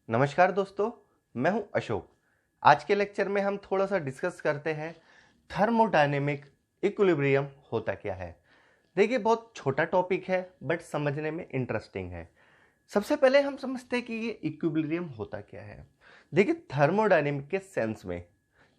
नमस्कार दोस्तों, मैं हूं अशोक। आज के लेक्चर में हम थोड़ा सा डिस्कस करते हैं थर्मोडायनेमिक इक्विलिब्रियम होता क्या है। देखिए, बहुत छोटा टॉपिक है बट समझने में इंटरेस्टिंग है। सबसे पहले हम समझते हैं कि ये इक्विलिब्रियम होता क्या है। देखिए, थर्मोडायनेमिक के सेंस में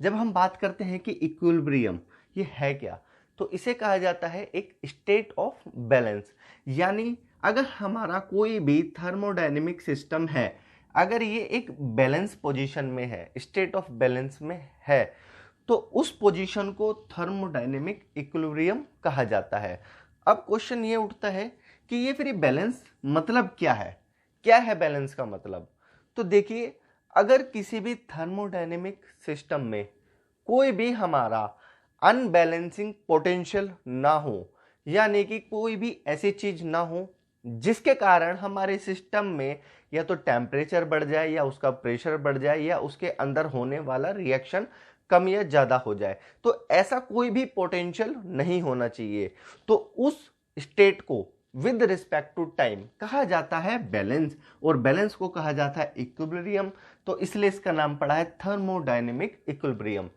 जब हम बात करते हैं कि इक्विलिब्रियम ये है क्या, तो इसे कहा जाता है एक स्टेट ऑफ बैलेंस। यानी अगर हमारा कोई भी थर्मोडायनेमिक सिस्टम है, अगर ये एक बैलेंस पोजीशन में है, स्टेट ऑफ बैलेंस में है, तो उस पोजीशन को थर्मोडायनेमिक इक्विलिब्रियम कहा जाता है। अब क्वेश्चन ये उठता है कि ये फिर बैलेंस मतलब क्या है बैलेंस का मतलब। तो देखिए, अगर किसी भी थर्मोडायनेमिक सिस्टम में कोई भी हमारा अनबैलेंसिंग पोटेंशियल ना हो, यानी कि कोई भी ऐसी चीज ना हो जिसके कारण हमारे सिस्टम में या तो टेम्परेचर बढ़ जाए या उसका प्रेशर बढ़ जाए या उसके अंदर होने वाला रिएक्शन कम या ज़्यादा हो जाए, तो ऐसा कोई भी पोटेंशियल नहीं होना चाहिए। तो उस स्टेट को विद रिस्पेक्ट टू टाइम कहा जाता है बैलेंस, और बैलेंस को कहा जाता है इक्विलिब्रियम। तो इसलिए इसका नाम पड़ा है थर्मोडायनेमिक इक्विलिब्रियम।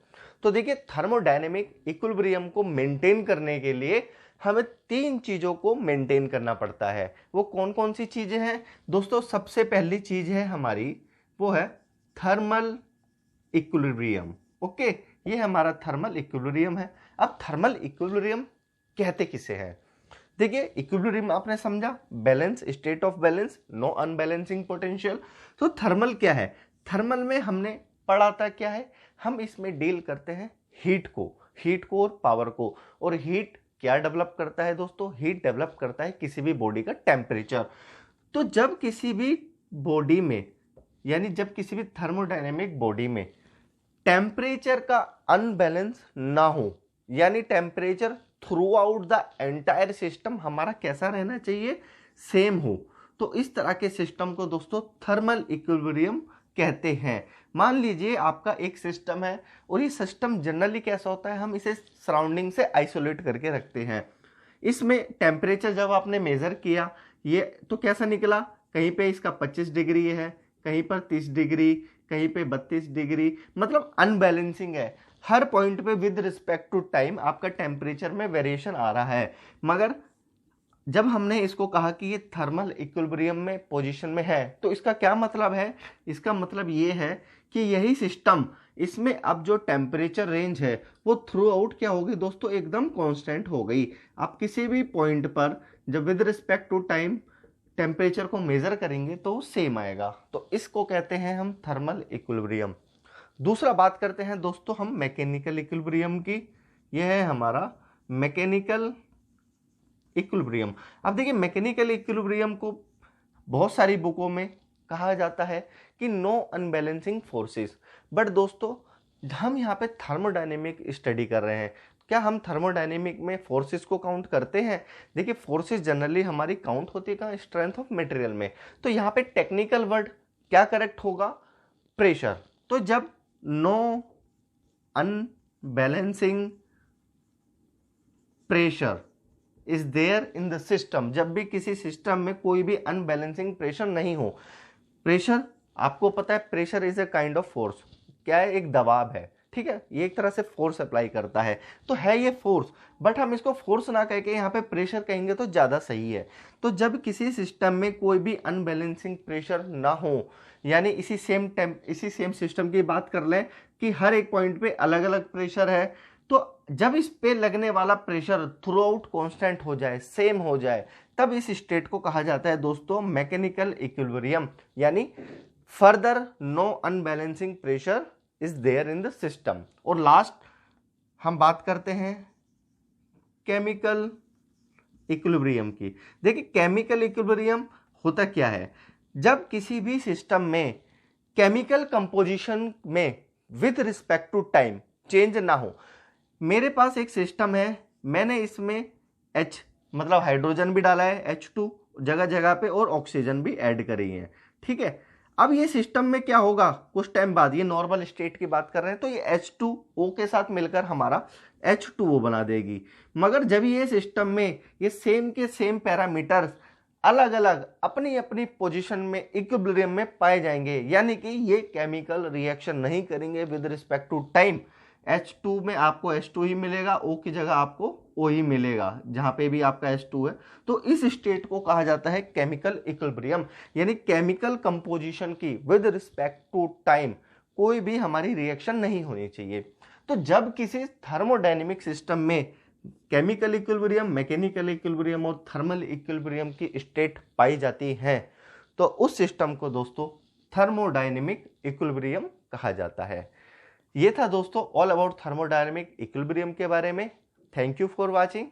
तो देखिए, थर्मोडायनेमिक इक्विलिब्रियम को मेंटेन करने के लिए हमें तीन चीजों को मेंटेन करना पड़ता है। वो कौन कौन सी चीजें हैं दोस्तों? सबसे पहली चीज है हमारी, वो है थर्मल इक्विलिब्रियम। ओके, ये हमारा थर्मल इक्विलिब्रियम है। अब थर्मल इक्विलिब्रियम कहते किसे हैं? देखिए, इक्विलिब्रियम आपने समझा, balance, state of balance, no unbalancing potential. तो थर्मल क्या है? थर्मल में हमने पढ़ा था क्या है, हम इसमें डील करते हैं हीट को और पावर को। और हीट क्या डेवलप करता है दोस्तों? हीट डेवलप करता है किसी भी बॉडी का टेम्परेचर। तो जब किसी भी बॉडी में, यानी जब किसी भी थर्मोडायनेमिक बॉडी में टेम्परेचर का अनबैलेंस ना हो, यानी temperature through out the entire system हमारा कैसा रहना चाहिए? सेम हो। तो इस तरह के सिस्टम को दोस्तों थर्मल इक्विलिब्रियम कहते हैं। मान लीजिए आपका एक सिस्टम है, और ये सिस्टम जनरली कैसा होता है, हम इसे सराउंडिंग से आइसोलेट करके रखते हैं। इसमें टेम्परेचर जब आपने मेजर किया, ये तो कैसा निकला? कहीं पे इसका 25 डिग्री है, कहीं पर 30 डिग्री, कहीं पे 32 डिग्री, मतलब अनबैलेंसिंग है। हर पॉइंट पे विद रिस्पेक्ट टू टाइम आपका टेम्परेचर में वेरिएशन आ रहा है। मगर जब हमने इसको कहा कि ये थर्मल इक्विलिब्रियम में पोजीशन में है, तो इसका क्या मतलब है? इसका मतलब ये है कि यही सिस्टम, इसमें अब जो टेम्परेचर रेंज है वो थ्रू आउट क्या होगी दोस्तों? एकदम कांस्टेंट हो गई। आप किसी भी पॉइंट पर जब with respect to time temperature को मेजर करेंगे तो सेम आएगा। तो इसको कहते हैं हम थर्मल इक्विलिब्रियम। दूसरा बात करते हैं दोस्तों हम मैकेनिकल इक्विलिब्रियम की। यह है हमारा मैकेनिकल इक्विलिब्रियम। अब देखिए, मैकेनिकल इक्विलिब्रियम को बहुत सारी बुकों में कहा जाता है कि नो अनबैलेंसिंग फोर्सेस। बट दोस्तों, हम यहाँ पे थर्मोडायनेमिक स्टडी कर रहे हैं, क्या हम थर्मोडायनेमिक में फोर्सेस को काउंट करते हैं? देखिए, फोर्सेस जनरली हमारी काउंट होती है कहाँ? स्ट्रेंथ ऑफ मटेरियल में। तो यहाँ पे टेक्निकल वर्ड क्या करेक्ट होगा? प्रेशर। तो जब no unbalancing pressure is there in the system, जब भी किसी सिस्टम में कोई भी अनबैलेंसिंग प्रेशर नहीं हो। प्रेशर, आपको पता है pressure is a kind of force. क्या है? एक दबाव है, ठीक है, ये एक तरह से फोर्स अप्लाई करता है। तो है ये फोर्स, बट हम इसको फोर्स ना कह के यहाँ पे प्रेशर कहेंगे तो ज्यादा सही है। तो जब किसी सिस्टम में कोई भी अनबैलेंसिंग प्रेशर ना हो, यानी इसी सेम सिस्टम की बात कर लें कि हर एक पॉइंट पे अलग अलग प्रेशर है, तो जब इस पे लगने वाला प्रेशर थ्रू आउट कॉन्स्टेंट हो जाए, सेम हो जाए, तब इस स्टेट को कहा जाता है दोस्तों मैकेनिकल इक्विलिब्रियम। यानी further no unbalancing pressure is there in the system. और लास्ट हम बात करते हैं केमिकल इक्विलिब्रियम की। देखिए, केमिकल इक्विलिब्रियम होता क्या है? जब किसी भी सिस्टम में केमिकल कंपोजिशन में with respect to time change ना हो। मेरे पास एक सिस्टम है, मैंने इसमें H मतलब हाइड्रोजन भी डाला है, H2 जगह जगह पे, और ऑक्सीजन भी ऐड करी है, ठीक है। अब ये सिस्टम में क्या होगा कुछ टाइम बाद, ये नॉर्मल स्टेट की बात कर रहे हैं, तो ये H2O के साथ मिलकर हमारा H2O बना देगी। मगर जब ये सिस्टम में ये सेम के सेम पैरामीटर्स अलग अलग अपनी अपनी पोजीशन में इक्विलिब्रियम में पाए जाएंगे, यानी कि ये केमिकल रिएक्शन नहीं करेंगे with respect to time. H2 में आपको H2 ही मिलेगा, O की जगह आपको O ही मिलेगा, जहां पे भी आपका H2 है। तो इस स्टेट को कहा जाता है केमिकल इक्विलिब्रियम, यानी केमिकल कंपोजिशन की विद रिस्पेक्ट टू टाइम कोई भी हमारी रिएक्शन नहीं होनी चाहिए। तो जब किसी थर्मोडायनेमिक सिस्टम में केमिकल इक्विलिब्रियम, मैकेनिकल इक्विलिब्रियम और थर्मल इक्विलिब्रियम की स्टेट पाई जाती है, तो उस सिस्टम को दोस्तों थर्मोडायनेमिक इक्विलिब्रियम कहा जाता है। ये था दोस्तों ऑल अबाउट थर्मोडायनेमिक इक्विलिब्रियम के बारे में। Thank you for watching.